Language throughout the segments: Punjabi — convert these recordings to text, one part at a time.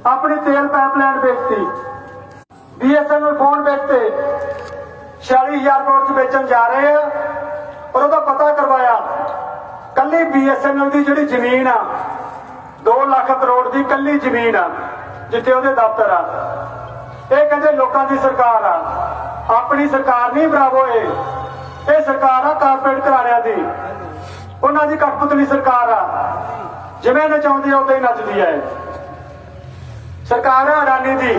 अपनी तेल पाइपलाइन बेचती, BSNL फोन बेचते 46,000 करोड़ च बेचन जा रहे हैं। और उसका पता करवाया, कली BSNL की जिहड़ी जमीन आ 2 लाख करोड़ की कली जमीन आ जिथे उसदे दफ्तर आ, ये कहते लोगों की सरकार आ, अपनी सरकार नहीं भरावो, ये सरकार आ कारपोरेट घराणिਆਂ दी, उन्हां दी कठपुतली सरकार आ, जिवें नचाउंदी आ उदां ही नचदी है। सरकार है अडानी दी।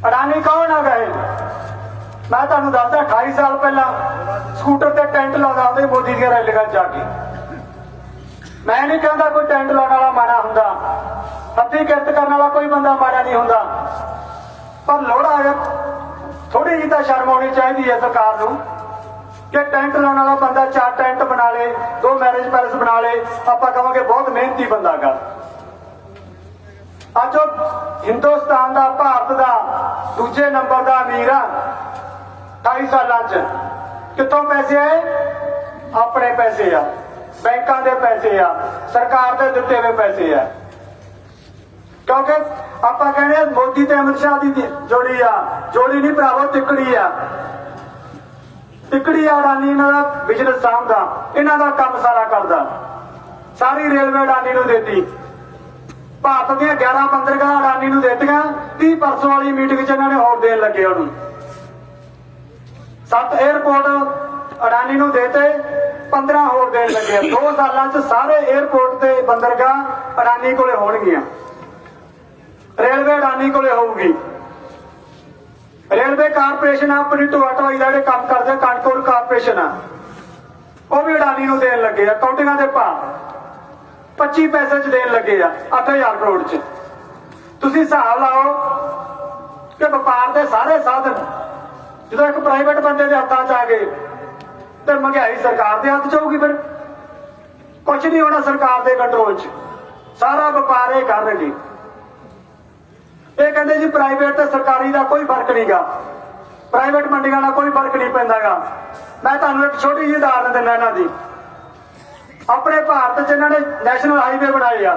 अडानी कौन आ गए? मैं तुहानूं दसदा 28 साल पहला स्कूटर ते टेंट लाउंदा हुंदा मोदी दी रैलियां जाके। मैं नहीं कहता कोई टेंट लाने वाला माड़ा हुंदा, हत्थी किरत करने वाला कोई बंदा माड़ा नहीं हुंदा, पर लोड़ा है थोड़ी जी तो शर्म आनी चाहिए है सरकार नूं कि टेंट लाने वाला बंदा 4 टेंट बना ले, 2 मैरिज पैलेस बना ले, आपां कहांगे बहुत मेहनती बंदा गा। अज हिंदुस्तान का भारत का दूजे नंबर का अमीर आ 28 साल कितों पैसे आए? अपने पैसे आ, बैंकों के पैसे आ, सरकार के दिते हुए पैसे आ। क्योंकि आप कहने मोदी ते अमित शाह की जोड़ी आ, जोड़ी नहीं भरावो तिकड़ी आ, तिकड़ी अडानी इन्हां दा बिजनेस सामदा, इन्हां दा काम सारा करदा। सारी रेलवे अडानी नूं देती, भारत दी 11 बंदरगाह अडानी नूं देतियां, 30 परसों वाली मीटिंग च इन्हां ने होर देण लगे उहनूं। 7 एयरपोर्ट अडानी नूं देते, 15 होर देण लगे। 2 सालां च सारे एयरपोर्ट ते बंदरगाह अडानी कोले होणगीਆਂ, रेलवे अडानी कोले होਊਗੀ। रेलवे कारपोरेशन अपनी ढोआ ढोई का काम करते कानपुर कारपोरेशन आ, वह भी अडानी नूं देण लगे आ। काउंटिंगां दे भाव 25 पैसे च देण लगे आ 8,000 करोड़ च। तुसीं हिसाब लाओ कि व्यापार के सारे साधन जो एक प्राइवेट बंदे के हत्थां च आ गए तो महंगाई सरकार के हथ च होगी, फिर कुछ नहीं होना सरकार के कंट्रोल च, सारा व्यापार ये कर रहे। ये कहते जी प्राइवेट ते सरकारी का कोई फर्क नहीं गा, प्राइवेट मंडियां का कोई फर्क नहीं पैंदा गा। मैं तुहानूं एक छोटी जी उदाहरण दिंदा इन्हां दी। अपने भारत च इन्होंने नैशनल हाईवे बनाए आ,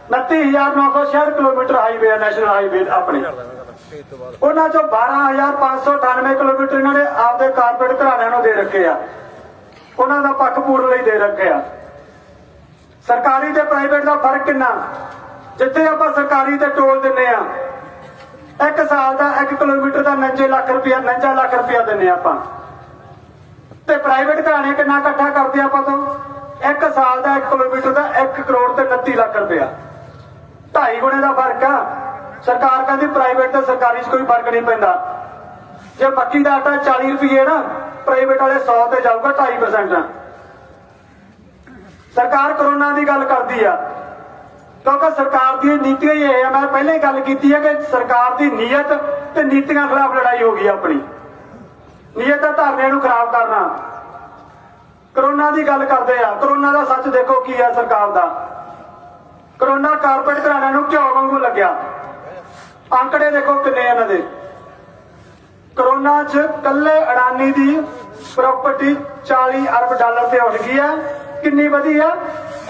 29,966 किलोमीटर हाईवे है नैशनल हाईवे अपने, उन्होंने चो 12,598 किलोमीटर इन्होंने आपके कारपोरेट घराणिਆਂ ਨੂੰ दे रखे आ, उन्होंने का पक्ष पूर्ण ਲਈ दे रखे आ। सरकारी ते प्राइवेट का फर्क कितना? जिथे आप सरकारी ते टोल दिंने आ, 1 साल का 1 किलोमीटर का 49 लाख रुपया दिंने आपां, ते प्राइवेट घराणे कितना इकट्ठा करते आपां तो 1 साल का 1 किलोमीटर का 1 करोड़ ते 29 लाख रुपया, 2.5 गुणे का फर्क आ। सरकार कहती प्राइवेट ते सरकारी कोई फर्क नहीं पैंदा। जे मक्की का आटा 40 रुपये ना, प्राइवेट वाले 100 ते जाऊगा 2.5%। सरकार कोरोना की गल करती है क्योंकि सरकार की नीतियां ही है। मैं पहले ही गल की है कि सरकार की नीयत ते नीतियां खिलाफ लड़ाई हो गई। अपनी नीयत धरने नूं खराब करना। कोरोना की गल करते हैं, कोरोना का सच देखो की है सरकार का। कोरोना कारपोरेट घराणिਆਂ ਨੂੰ घ्यो वांगू लग्या, आंकड़े देखो किन्ने इन्हां दे। कोरोना च कल्ले अडानी की प्रॉपर्टी 40 अरब डॉलर से उठ गई है। कितनी वधी है?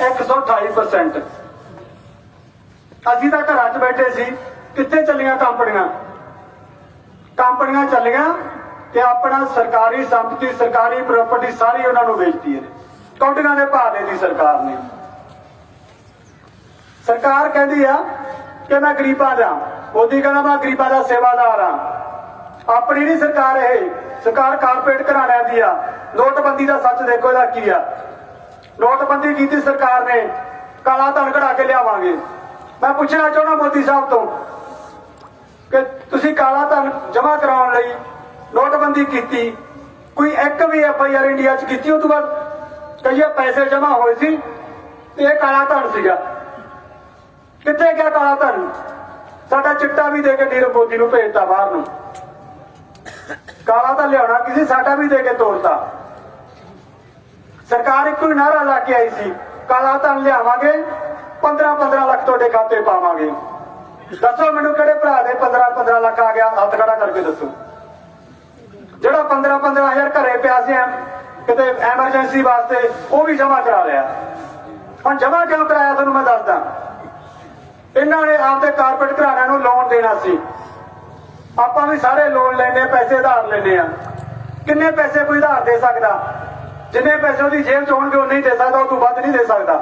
128%। असीं तां घरां च बैठे सी, कित्थे चलियां कंपनियां? कंपनियां चलियां कि अपना सरकारी संपत्ति सरकारी प्रॉपर्टी सारी उन्होंने बेचती है, कौटियां के भाव देती सरकार ने। सरकार कहती है कि मैं गरीबां दा, मोदी कहना मैं गरीबां दा सेवादार हाँ। अपनी नहीं सरकार, सरकार कारपोरेट घराणिਆਂ दी आ। नोटबंदी का सच देखो इहदा की आ। नोटबंदी की सरकार ने, काला धन कढ़ा के लियावांगे। मैं पूछना चाहना मोदी साहब तो कि तुसीं काला धन जमा कराउण लई नोटबंदी की, कोई एक भी FIR इंडिया च की? उस बाद कई पैसे जमा होए सी ते इह काला धन सीगा, कित्थे गया काला धन? साडा चिट्टा भी दे के नीरव मोदी नूं भेजता बाहर नूं, काला धन लियाउणा किसी साडा भी दे के तोड़ता। सरकार एक ही नारा ला के आई सी, काला धन लियावांगे, 15-15 लाख तुहाडे खाते पावांगे। दसो मैनूं किहड़े भरा दे 15-15 लाख आ गया? हथ खड़ा करके दसो। ਜਿਹੜਾ 15-15 हज़ार घरे पिया सी किते एमरजेंसी वास्ते, वो भी जमा करा लिया। हम जमा क्यों कराया? तुहानूं मैं दसदा, ਇਹਨਾਂ ਨੇ ਆਪਦੇ ਕਾਰਪੋਰੇਟ ਘਰਾਣਿਆਂ ਨੂੰ ਲੋਨ ਦੇਣਾ ਸੀ। ਆਪਾਂ ਵੀ ਸਾਰੇ ਲੋਨ ਲੈਂਦੇ, ਪੈਸੇ ਉਧਾਰ ਲੈਂਦੇ ਆ। ਕਿੰਨੇ ਪੈਸੇ ਕੋਈ ਉਧਾਰ ਦੇ ਸਕਦਾ? ਜਿੰਨੇ ਪੈਸੇ ਉਹਦੀ ਜੇਬ ਚ ਹੋਣਗੇ ਉਨੇ ਹੀ ਦੇ ਸਕਦਾ, ਉਹ ਤੋਂ ਵੱਧ ਨਹੀਂ ਦੇ ਸਕਦਾ।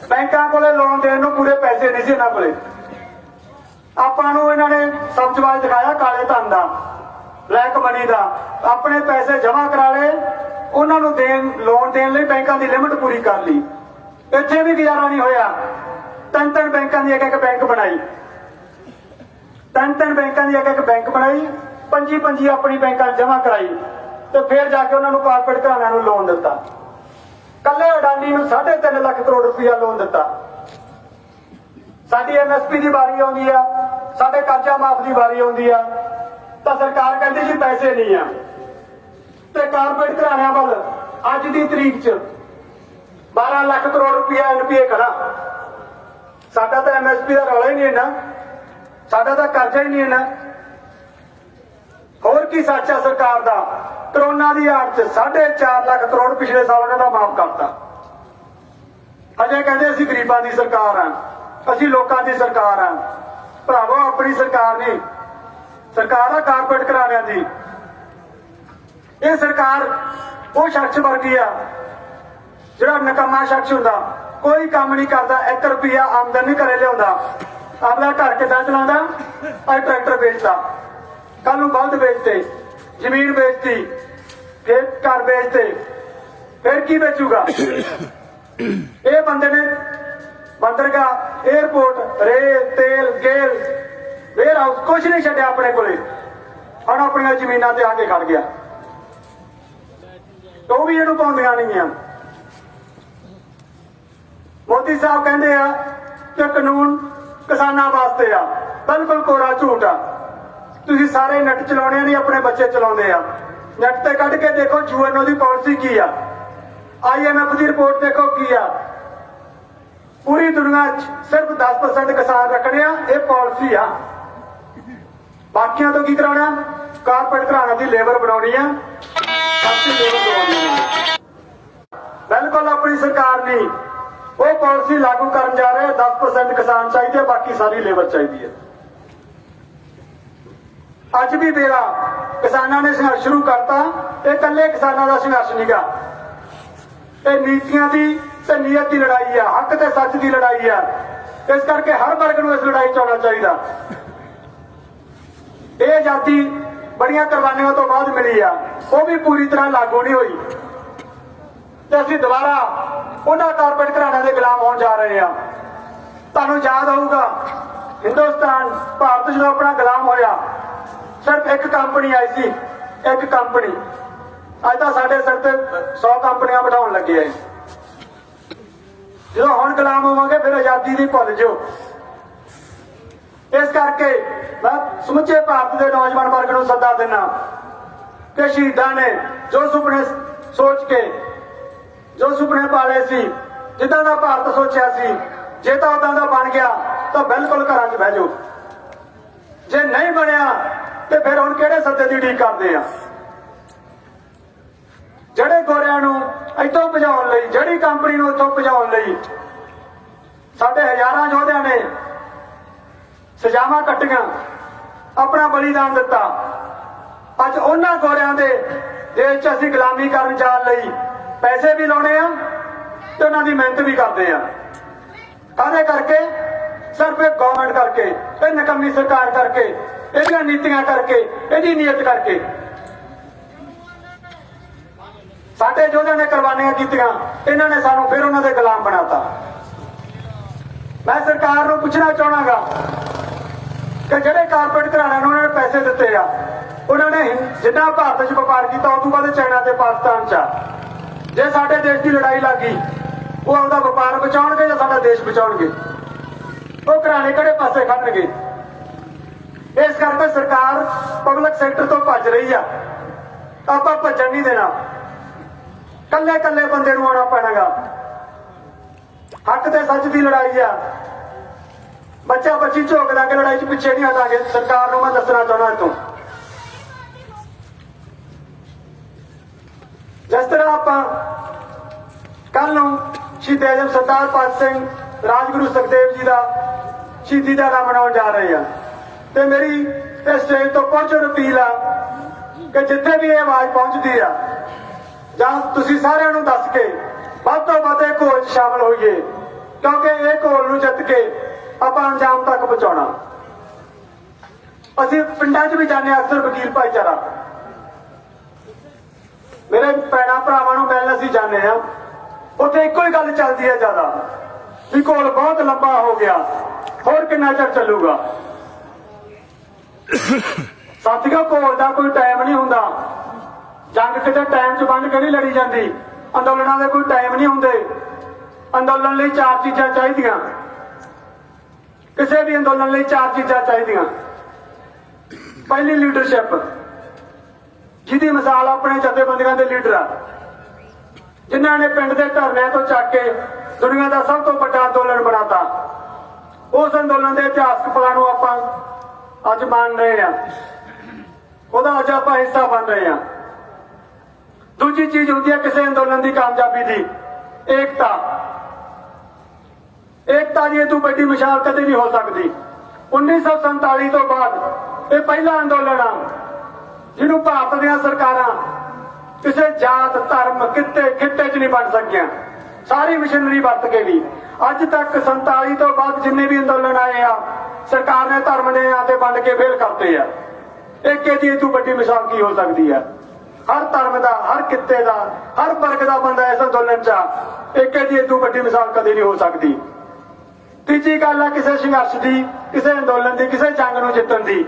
ਬੈਂਕਾਂ ਕੋਲੇ ਲੋਨ ਦੇਣ ਨੂੰ ਪੂਰੇ ਪੈਸੇ ਨਹੀਂ ਸੀ ਇਹਨਾਂ ਕੋਲੇ। ਆਪਾਂ ਨੂੰ ਇਹਨਾਂ ਨੇ ਸਬਜ਼ਵਾਜ ਦਿਖਾਇਆ ਕਾਲੇ ਧਨ ਦਾ, ਬਲੈਕ ਮਨੀ ਦਾ। ਆਪਣੇ ਪੈਸੇ ਜਮ੍ਹਾਂ ਕਰਾ ਲਏ, ਉਹਨਾਂ ਨੂੰ ਲੋਨ ਦੇਣ ਲਈ ਬੈਂਕਾਂ ਦੀ ਲਿਮਟ ਪੂਰੀ ਕਰ ਲਈ। ਇੱਥੇ ਵੀ ਗੁਜ਼ਾਰਾ ਨਹੀਂ ਹੋਇਆ। ਤਿੰਨ ਬੈਂਕਾਂ ਦੀ ਇੱਕ ਬੈਂਕ ਬਣਾਈ, ਤਿੰਨ ਬੈਂਕਾਂ ਦੀ ਇੱਕ ਬੈਂਕ ਬਣਾਈ, 25 ਆਪਣੀ ਬੈਂਕਾਂ ਜਮ੍ਹਾਂ ਕਰਾਈ ਤੇ ਫਿਰ ਜਾ ਕੇ ਉਹਨਾਂ ਨੂੰ ਕਾਰਪੋਰੇਟ ਘਰਾਣਿਆਂ ਨੂੰ ਲੋਨ ਦਿੱਤਾ। ਕੱਲੇ ਅਡਾਨੀ ਨੂੰ 3.5 ਲੱਖ ਕਰੋੜ ਰੁਪਇਆ ਲੋਨ ਦਿੱਤਾ। ਸਾਡੀ MSP ਦੀ ਵਾਰੀ ਆਉਂਦੀ ਆ, ਸਾਡੇ ਕਰਜ਼ਾ ਮਾਫ ਦੀ ਵਾਰੀ ਆਉਂਦੀ ਆ ਤਾਂ ਸਰਕਾਰ ਕਹਿੰਦੀ ਜੀ ਪੈਸੇ ਨਹੀਂ ਆ, ਤੇ ਕਾਰਪੋਰੇਟ ਘਰਾਣਿਆਂ ਵੱਲ ਅੱਜ ਦੀ ਤਰੀਕ 'ਚ 12 ਲੱਖ ਕਰੋੜ ਰੁਪਇਆ NPA ਖੜਾ। ਸਾਡਾ ਤਾਂ MSP ਦਾ ਰੌਲਾ ਹੀ ਨਹੀਂ ਇੰਨਾ, ਸਾਡਾ ਤਾਂ ਕਰਜ਼ਾ ਹੀ ਨਹੀਂ ਇੰਨਾ। ਹੋਰ ਕੀ ਸੱਚ ਆ ਸਰਕਾਰ ਦਾ? ਕਰੋਨਾ ਦੀ ਆੜ 'ਚ 4.5 ਲੱਖ ਕਰੋੜ ਪਿਛਲੇ ਸਾਲ ਉਹਨਾਂ ਦਾ ਮਾਫ ਕਰਤਾ। ਅਜੇ ਕਹਿੰਦੇ ਅਸੀਂ ਗਰੀਬਾਂ ਦੀ ਸਰਕਾਰ ਆ, ਅਸੀਂ ਲੋਕਾਂ ਦੀ ਸਰਕਾਰ ਆ। ਭਰਾਵੋ, ਆਪਣੀ ਸਰਕਾਰ ਨਹੀਂ, ਸਰਕਾਰ ਆ ਕਾਰਪੋਰੇਟ ਘਰਾਣਿਆਂ ਦੀ। ਇਹ ਸਰਕਾਰ ਉਹ ਸ਼ਖਸ ਵਰਗੀ ਆ ਜਿਹੜਾ ਨਕਮਾ ਸ਼ਖਸ ਹੁੰਦਾ, ਕੋਈ ਕੰਮ ਨਹੀਂ ਕਰਦਾ, 1 ਰੁਪਿਆ ਆਮਦਨ ਨਹੀਂ ਘਰੇ ਲਿਆਉਂਦਾ। ਆਪਣਾ ਘਰ ਕਿੱਦਾਂ ਚਲਾਉਂਦਾ? ਅੱਜ ਟਰੈਕਟਰ ਵੇਚਦਾ, ਕੱਲ ਨੂੰ ਬਲਦ ਵੇਚਤੇ, ਜ਼ਮੀਨ ਵੇਚਤੀ, ਫਿਰ ਘਰ ਵੇਚਤੇ, ਫਿਰ ਕੀ ਵੇਚੂਗਾ? ਇਹ ਬੰਦੇ ਨੇ ਬੰਦਰਗਾਹ, 에ਅਰਪੋਰਟ, ਰੇਲ, ਤੇਲ, ਗੇਲ, ਵੇਅਰ ਹਾਊਸ ਕੁਝ ਨਹੀਂ ਛੱਡਿਆ ਆਪਣੇ ਕੋਲੇ। ਹੁਣ ਆਪਣੀਆਂ ਜ਼ਮੀਨਾਂ ਤੇ ਆ ਕੇ ਖੜ ਗਿਆ। ਉਹ ਵੀ ਇਹਨੂੰ ਪਾਉਂਦੀਆਂ ਨਹੀਂ ਆ। ਮੋਦੀ ਸਾਹਿਬ ਕਹਿੰਦੇ ਆ ਕਿ ਕਾਨੂੰਨ ਕਿਸਾਨਾਂ ਵਾਸਤੇ ਆ, ਬਿਲਕੁਲ ਕੋਰਾ ਝੂਠ ਆ। ਤੁਸੀਂ ਸਾਰੇ ਨੈਟ ਚਲਾਉਣੇ ਨਹੀਂ, ਆਪਣੇ ਬੱਚੇ ਚਲਾਉਂਦੇ ਆ। ਨੈਟ ਤੇ ਕੱਢ ਕੇ ਦੇਖੋ UNO ਦੀ ਪਾਲਿਸੀ ਕੀ ਆ, IMF ਦੀ ਰਿਪੋਰਟ ਦੇਖੋ ਕੀ ਆ। ਪੂਰੀ ਦੁਨੀਆ 'ਚ ਸਿਰਫ 10% ਕਿਸਾਨ ਰੱਖਣੇ ਆ, ਇਹ ਪਾਲਿਸੀ ਆ। ਬਾਕੀਆਂ ਤੋਂ ਕੀ ਕਰਾਉਣਾ? ਕਾਰਪੋਰੇਟ ਘਰਾਣਿਆਂ ਦੀ ਲੇਬਰ ਬਣਾਉਣੀ ਆ, ਸਸਤੀ ਲੇਬਰ ਬਣਾਉਣੀ ਆ। ਬਿਲਕੁਲ ਆਪਣੀ ਸਰਕਾਰ ਨਹੀਂ, ਉਹ ਪਾਲਿਸੀ ਲਾਗੂ ਕਰਨ ਜਾ ਰਹੇ। 10% ਕਿਸਾਨ ਚਾਹੀਦੇ, ਬਾਕੀ ਸਾਰੀ ਲੇਬਰ ਚਾਹੀਦੀ ਹੈ। ਅੱਜ ਵੀ ਮੇਰਾ ਕਿਸਾਨਾਂ ਨੇ ਸੰਘਰਸ਼ ਸ਼ੁਰੂ ਕਰਤਾ। ਇਹ ਇਕੱਲੇ ਕਿਸਾਨਾਂ ਦਾ ਸੰਘਰਸ਼ ਨਹੀਂਗਾ, ਇਹ ਨੀਤੀਆਂ ਦੀ ਤੇ ਨੀਅਤ ਦੀ ਲੜਾਈ ਆ, ਹੱਕ ਤੇ ਸੱਚ ਦੀ ਲੜਾਈ ਆ। ਇਸ ਕਰਕੇ ਹਰ ਵਰਗ ਨੂੰ ਇਸ ਲੜਾਈ 'ਚ ਆਉਣਾ ਚਾਹੀਦਾ। ਇਹ ਆਜ਼ਾਦੀ ਬੜੀਆਂ ਕੁਰਬਾਨੀਆਂ ਤੋਂ ਬਾਅਦ ਮਿਲੀ ਆ, ਉਹ ਵੀ ਪੂਰੀ ਤਰ੍ਹਾਂ ਲਾਗੂ ਨਹੀਂ ਹੋਈ ਤੇ ਅਸੀਂ ਦੁਬਾਰਾ ਉਹਨਾਂ ਕਾਰਪੋਰੇਟ ਘਰਾਣਿਆਂ ਦੇ ਗੁਲਾਮ ਹੋਣ ਜਾ ਰਹੇ ਆ। ਤੁਹਾਨੂੰ ਯਾਦ ਹੋਊਗਾ, ਹਿੰਦੁਸਤਾਨ, ਭਾਰਤ ਜਦੋਂ ਆਪਣਾ ਗੁਲਾਮ ਹੋਇਆ, ਸਿਰਫ ਇੱਕ ਕੰਪਨੀ ਆਈ ਸੀ, ਇੱਕ ਕੰਪਨੀ। ਅੱਜ ਤਾਂ ਸਾਡੇ ਸਿਰ ਤੇ 100 ਕੰਪਨੀਆਂ ਬਿਠਾਉਣ ਲੱਗੇ ਆ। ਜਦੋਂ ਹੁਣ ਗੁਲਾਮ ਹੋਵਾਂਗੇ ਫਿਰ ਆਜ਼ਾਦੀ ਦੀ ਭੁੱਲ ਜਾਓ। ਇਸ ਕਰਕੇ ਮੈਂ ਸਮੁੱਚੇ ਭਾਰਤ ਦੇ ਨੌਜਵਾਨ ਵਰਗ ਨੂੰ ਸੱਦਾ ਦਿੰਦਾ ਕਿ ਸ਼ਹੀਦਾਂ ਨੇ ਜੋ ਸੁਪਨੇ ਸੋਚ ਕੇ, ਜੋ ਸੁਪਨੇ ਪਾਲੇ ਸੀ, ਜਿੱਦਾਂ ਦਾ ਭਾਰਤ ਸੋਚਿਆ ਸੀ, ਜੇ ਤਾਂ ਉਦਾਂ ਦਾ ਬਣ ਗਿਆ ਤਾਂ ਬਿਲਕੁਲ ਘਰਾਂ 'ਚ ਬਹਿ ਜਾਓ। ਜੇ ਨਹੀਂ ਬਣਿਆ ਤੇ ਫਿਰ ਹੁਣ ਕਿਹੜੇ ਸੱਦੇ ਦੀ ਉਡੀਕ ਕਰਦੇ ਆ? ਜਿਹੜੇ ਗੋਰਿਆਂ ਨੂੰ ਇੱਥੋਂ ਭਜਾਉਣ ਲਈ, ਜਿਹੜੀ ਕੰਪਨੀ ਨੂੰ ਇੱਥੋਂ ਭਜਾਉਣ ਲਈ ਸਾਡੇ ਹਜ਼ਾਰਾਂ ਯੋਧਿਆਂ ਨੇ ਸਜ਼ਾਵਾਂ ਕੱਟੀਆਂ, ਆਪਣਾ ਬਲੀਦਾਨ ਦਿੱਤਾ, ਅੱਜ ਉਹਨਾਂ ਗੋਰਿਆਂ ਦੇ ਦੇਸ਼ 'ਚ ਅਸੀਂ ਗੁਲਾਮੀ ਕਰਨ ਜਾਣ ਲਈ ਪੈਸੇ ਵੀ ਲਾਉਣੇ ਆ ਤੇ ਉਹਨਾਂ ਦੀ ਮਿਹਨਤ ਵੀ ਕਰਦੇ ਆ। ਕਾਹਦੇ ਕਰਕੇ? ਸਿਰਫ ਇਹ ਗਵਰਨਮੈਂਟ ਕਰਕੇ, ਇਹ ਨਕਮੀ ਸਰਕਾਰ ਕਰਕੇ, ਇਹਦੀਆਂ ਨੀਤੀਆਂ ਕਰਕੇ, ਇਹਦੀ ਨੀਅਤ ਕਰਕੇ। ਸਾਡੇ ਯੋਧਿਆਂ ਨੇ ਕੁਰਬਾਨੀਆਂ ਕੀਤੀਆਂ, ਇਹਨਾਂ ਨੇ ਸਾਨੂੰ ਫਿਰ ਉਹਨਾਂ ਦੇ ਗੁਲਾਮ ਬਣਾਤਾ। ਮੈਂ ਸਰਕਾਰ ਨੂੰ ਪੁੱਛਣਾ ਚਾਹਣਾਗਾ ਕਿ ਜਿਹੜੇ ਕਾਰਪੋਰੇਟ ਘਰਾਣਿਆਂ ਨੂੰ ਉਹਨਾਂ ਨੇ ਪੈਸੇ ਦਿੱਤੇ ਆ, ਉਹਨਾਂ ਨੇ ਜਿੰਨਾ ਭਾਰਤ 'ਚ ਵਪਾਰ ਕੀਤਾ ਉਹ ਤੋਂ ਬਾਅਦ ਚਾਈਨਾ ਤੇ ਪਾਕਿਸਤਾਨ 'ਚ ਆ। ਜੇ ਸਾਡੇ ਦੇਸ਼ ਦੀ ਲੜਾਈ ਲੱਗ ਗਈ, ਉਹ ਆਪਦਾ ਵਪਾਰ ਬਚਾਉਣਗੇ ਜਾਂ ਸਾਡਾ ਦੇਸ਼ ਬਚਾਉਣਗੇ? ਉਹ ਘਰਾਣੇ ਕਿਹੜੇ ਪਾਸੇ ਖੜਨਗੇ? ਇਸ ਕਰਕੇ ਸਰਕਾਰ ਪਬਲਿਕ ਸੈਕਟਰ ਤੋਂ ਭੱਜ ਰਹੀ ਆ। ਆਪਾਂ ਭੱਜਣ ਨਹੀਂ ਦੇਣਾ, ਕੱਲੇ ਕੱਲੇ ਬੰਦੇ ਨੂੰ ਆਉਣਾ ਪੈਣਾਗਾ। ਹੱਕ ਤੇ ਸੱਚ ਦੀ ਲੜਾਈ ਆ। ਬੱਚਾ ਬੱਚੀ ਝੋਕਦਾ ਕਿ ਲੜਾਈ 'ਚ ਪਿੱਛੇ ਨਹੀਂ ਹਟਾਂਗੇ। ਸਰਕਾਰ ਨੂੰ ਮੈਂ ਦੱਸਣਾ ਚਾਹੁੰਦਾ ਇੱਥੋਂ, ਜਿਸ ਤਰ੍ਹਾਂ ਆਪਾਂ ਕੱਲ ਨੂੰ ਸ਼ਹੀਦ ਆਜ਼ਮ ਸਰਦਾਰ ਭਗਤ ਸਿੰਘ, ਰਾਜਗੁਰੂ ਸੁਖਦੇਵ ਜੀ ਦਾ ਸ਼ਹੀਦੀ ਦਿਹਾੜਾ ਮਨਾਉਣ ਜਾ ਰਹੇ ਆ। ਤੇ ਮੇਰੀ ਇਸ ਸਟੇਜ ਤੋਂ ਪਹੁੰਚਣ ਅਪੀਲ ਆ ਕਿ ਜਿੱਥੇ ਵੀ ਇਹ ਆਵਾਜ਼ ਪਹੁੰਚਦੀ ਆ ਜਾਂ ਤੁਸੀਂ ਸਾਰਿਆਂ ਨੂੰ ਦੱਸ ਕੇ ਵੱਧ ਤੋਂ ਵੱਧ ਇਹ ਘੋਲ 'ਚ ਸ਼ਾਮਲ ਹੋਈਏ, ਕਿਉਂਕਿ ਇਹ ਘੋਲ ਨੂੰ ਜਿੱਤ ਕੇ ਆਪਾਂ ਅੰਜਾਮ ਤੱਕ ਪਹੁੰਚਾਉਣਾ। ਅਸੀਂ ਪਿੰਡਾਂ 'ਚ ਵੀ ਜਾਂਦੇ ਹਾਂ, ਅਕਸਰ ਵਕੀਲ ਭਾਈਚਾਰਾ ਮੇਰੇ ਭੈਣਾਂ ਭਰਾਵਾਂ ਨੂੰ ਮਿਲਣ ਅਸੀਂ ਜਾਂਦੇ ਹਾਂ, ਉੱਥੇ ਇੱਕੋ ਹੀ ਗੱਲ ਚੱਲਦੀ ਹੈ ਜ਼ਿਆਦਾ ਵੀ ਘੋਲ ਬਹੁਤ ਲੰਬਾ ਹੋ ਗਿਆ, ਹੋਰ ਕਿੰਨਾ ਚਿਰ ਚੱਲੂਗਾ। ਸਾਥੀਓ, ਘੋਲ ਦਾ ਕੋਈ ਟਾਈਮ ਨਹੀਂ ਹੁੰਦਾ। ਜੰਗ ਕਿਤੇ ਟਾਈਮ 'ਚ ਵੰਡ ਕੇ ਨਹੀਂ ਲੜੀ ਜਾਂਦੀ। ਅੰਦੋਲਨਾਂ ਦੇ ਕੋਈ ਟਾਈਮ ਨਹੀਂ ਹੁੰਦੇ। ਅੰਦੋਲਨ ਲਈ 4 ਚੀਜ਼ਾਂ ਚਾਹੀਦੀਆਂ। ਕਿਸੇ ਵੀ ਅੰਦੋਲਨ ਲਈ 4 ਚੀਜ਼ਾਂ ਚਾਹੀਦੀਆਂ। ਪਹਿਲੀ ਲੀਡਰਸ਼ਿਪ, ਜਿਹਦੀ ਮਿਸਾਲ ਆਪਣੇ ਜਥੇਬੰਦੀਆਂ ਦੇ ਲੀਡਰ ਆ, ਜਿਨ੍ਹਾਂ ਨੇ ਪਿੰਡ ਦੇ ਧਰਨਿਆਂ ਤੋਂ ਚੱਕ ਕੇ ਦੁਨੀਆ ਦਾ ਸਭ ਤੋਂ ਵੱਡਾ ਅੰਦੋਲਨ ਬਣਾਤਾ। ਉਸ ਅੰਦੋਲਨ ਦੇ ਇਤਿਹਾਸਕ ਪਲਾਂ ਨੂੰ ਆਪਾਂ ਅੱਜ ਮੰਨ ਰਹੇ ਹਾਂ, ਉਹਦਾ ਅੱਜ ਆਪਾਂ ਹਿੱਸਾ ਬਣ ਰਹੇ ਹਾਂ। ਦੂਜੀ ਚੀਜ਼ ਹੁੰਦੀ ਹੈ ਕਿਸੇ ਅੰਦੋਲਨ ਦੀ ਕਾਮਯਾਬੀ ਦੀ ਏਕਤਾ। ਏਕਤਾ ਦੀ ਇਹ ਤੋਂ ਵੱਡੀ ਮਿਸਾਲ ਕਦੇ ਨਹੀਂ ਹੋ ਸਕਦੀ। 1947 ਤੋਂ ਬਾਅਦ ਇਹ ਪਹਿਲਾ ਅੰਦੋਲਨ ਆ ਜਿਹਨੂੰ ਭਾਰਤ ਦੀਆਂ ਸਰਕਾਰਾਂ ਕਿਸੇ ਜਾਤ, ਧਰਮ, ਖਿੱਤੇ 'ਚ ਨਹੀਂ ਬਣ ਸਕੀਆਂ। ਸਾਰੀ ਮਸ਼ੀਨਰੀ ਵਰਤ ਕੇ ਵੀ ਅੱਜ ਤੱਕ 47 ਤੋਂ ਬਾਅਦ ਜਿੰਨੇ ਵੀ ਅੰਦੋਲਨ ਆਏ ਆ, ਸਰਕਾਰ ਨੇ ਧਰਮ ਨੇ ਆ ਤੇ ਵੰਡ ਕੇ ਫੇਲ ਕਰਤੇ ਆ। ਏਕੇ ਦੀ ਇਹ ਤੋਂ ਵੱਡੀ ਮਿਸਾਲ ਕੀ ਹੋ ਸਕਦੀ ਹੈ? ਹਰ ਧਰਮ ਦਾ, ਹਰ ਖਿੱਤੇ ਦਾ, ਹਰ ਵਰਗ ਦਾ ਬੰਦਾ ਇਸ ਅੰਦੋਲਨ 'ਚ ਆ। ਏਕੇ ਦੀ ਇਹ ਤੋਂ ਵੱਡੀ ਮਿਸਾਲ ਕਦੇ ਨਹੀਂ ਹੋ ਸਕਦੀ। ਤੀਜੀ ਗੱਲ ਆ ਕਿਸੇ ਸੰਘਰਸ਼ ਦੀ, ਕਿਸੇ ਅੰਦੋਲਨ ਦੀ, ਕਿਸੇ ਜੰਗ ਨੂੰ ਜਿੱਤਣ ਦੀ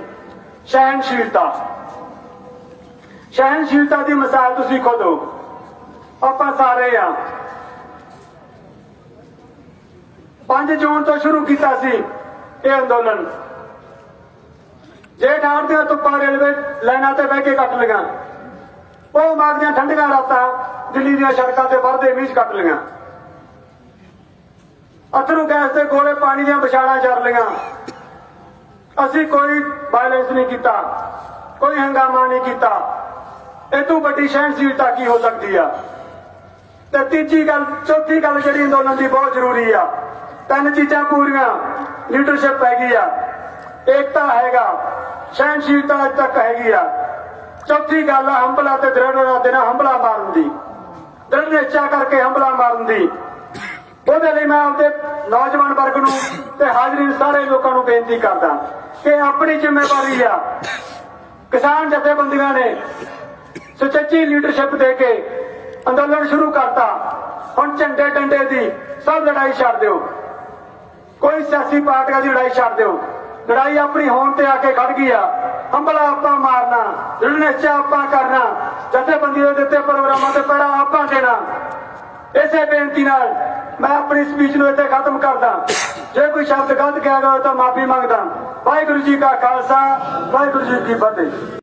ਸਹਿਣਸ਼ੀਲਤਾ। ਸਹਿਣਸ਼ੀਲਤਾ ਦੀ ਮਿਸਾਲ ਤੁਸੀਂ ਖੁਦ ਹੋ। ਆਪਾਂ ਸਾਰੇ ਆ 5 ਜੂਨ ਤੋਂ ਸ਼ੁਰੂ ਕੀਤਾ ਸੀ ਇਹ ਅੰਦੋਲਨ। ਜੇ ਠਾੜ ਦੀਆਂ ਧੁੱਪਾਂ ਰੇਲਵੇ ਲਾਈਨਾਂ ਤੇ ਬਹਿ ਕੇ ਕੱਟ ਲਈਆਂ, ਉਹ ਮਾਗ ਦੀਆਂ ਠੰਡੀਆਂ ਰਾਤਾਂ ਦਿੱਲੀ ਦੀਆਂ ਸੜਕਾਂ ਤੇ ਵਰਦੇ ਮੀਂਹ ਕੱਟ ਲਈਆਂ, ਅਥਰੂ ਗੈਸ ਦੇ ਗੋਲੇ ਪਾਣੀ ਦੀਆਂ ਵਿਛਾੜਾਂ ਚਰ ਲਈਆਂ। ਅਸੀਂ ਕੋਈ ਵਾਇਲੈਂਸ ਨਹੀਂ ਕੀਤਾ, ਕੋਈ ਹੰਗਾਮਾ ਨਹੀਂ ਕੀਤਾ। ਇਹ ਤੋਂ ਵੱਡੀ ਸਹਿਣਸ਼ੀਲਤਾ ਕੀ ਹੋ ਸਕਦੀ ਆ? ਤੇ ਤੀਜੀ ਗੱਲ, ਚੌਥੀ ਗੱਲ ਜਿਹੜੀ ਅੰਦੋਲਨ ਦੀ ਬਹੁਤ ਜ਼ਰੂਰੀ ਆ, 3 ਚੀਜ਼ਾਂ ਪੂਰੀਆਂ। ਲੀਡਰਸ਼ਿਪ ਹੈਗੀ ਆ, ਏਕਤਾ ਹੈਗਾ, ਸਹਿਣਸ਼ੀਲਤਾ ਅੱਜ ਤੱਕ ਹੈਗੀ ਆ। ਚੌਥੀ ਗੱਲ ਆ ਹੰਭਲਾ ਤੇ ਦ੍ਰਿੜ ਦੇਣਾ, ਹੰਭਲਾ ਮਾਰਨ ਦੀ, ਦ੍ਰਿੜ ਨਿਸ਼ਚਾ ਕਰਕੇ ਹੰਭਲਾ ਮਾਰਨ ਦੀ। ਉਹਦੇ ਲਈ ਮੈਂ ਆਪਦੇ ਨੌਜਵਾਨ ਵਰਗ ਨੂੰ ਤੇ ਹਾਜ਼ਰੀਨ ਸਾਰੇ ਲੋਕਾਂ ਨੂੰ ਬੇਨਤੀ ਕਰਦਾ ਕਿ ਆਪਣੀ ਜ਼ਿੰਮੇਵਾਰੀ ਆ। ਕਿਸਾਨ ਜਥੇਬੰਦੀਆਂ ਨੇ ਸੁਚੱਜੀ ਲੀਡਰਸ਼ਿਪ ਦੇ ਕੇ ਅੰਦੋਲਨ ਸ਼ੁਰੂ ਕਰਤਾ। ਹੁਣ ਝੰਡੇ ਡੰਡੇ ਦੀ ਸਭ ਲੜਾਈ ਛੱਡ ਦਿਓ, ਕੋਈ ਸਿਆਸੀ ਪਾਰਟੀਆਂ ਦੀ ਲੜਾਈ ਛੱਡ ਦਿਓ। ਲੜਾਈ ਆਪਣੀ ਹੋਣ ਤੇ ਆ ਕੇ ਖੜ ਗਈ ਆ। ਹੰਭਲਾ ਆਪਾਂ ਮਾਰਨਾ, ਦ੍ਰਿੜ ਨਿਸ਼ਚਾ ਆਪਾਂ ਕਰਨਾ, ਜਥੇਬੰਦੀ ਦੇ ਦਿੱਤੇ ਪ੍ਰੋਗਰਾਮਾਂ ਤੇ ਪਹਿਰਾ ਆਪਾਂ ਦੇਣਾ। ਇਸੇ ਬੇਨਤੀ ਨਾਲ ਮੈਂ ਆਪਣੀ ਸਪੀਚ ਨੂੰ ਇੱਥੇ ਖਤਮ ਕਰਦਾ। ਜੇ ਕੋਈ ਸ਼ਬਦ ਗਲਤ ਕਿਹਾ ਗਿਆ ਤਾਂ ਮਾਫੀ ਮੰਗਦਾ। ਵਾਹਿਗੁਰੂ ਜੀ ਕਾ ਖਾਲਸਾ, ਵਾਹਿਗੁਰੂ ਜੀ ਕੀ ਫਤਿਹ।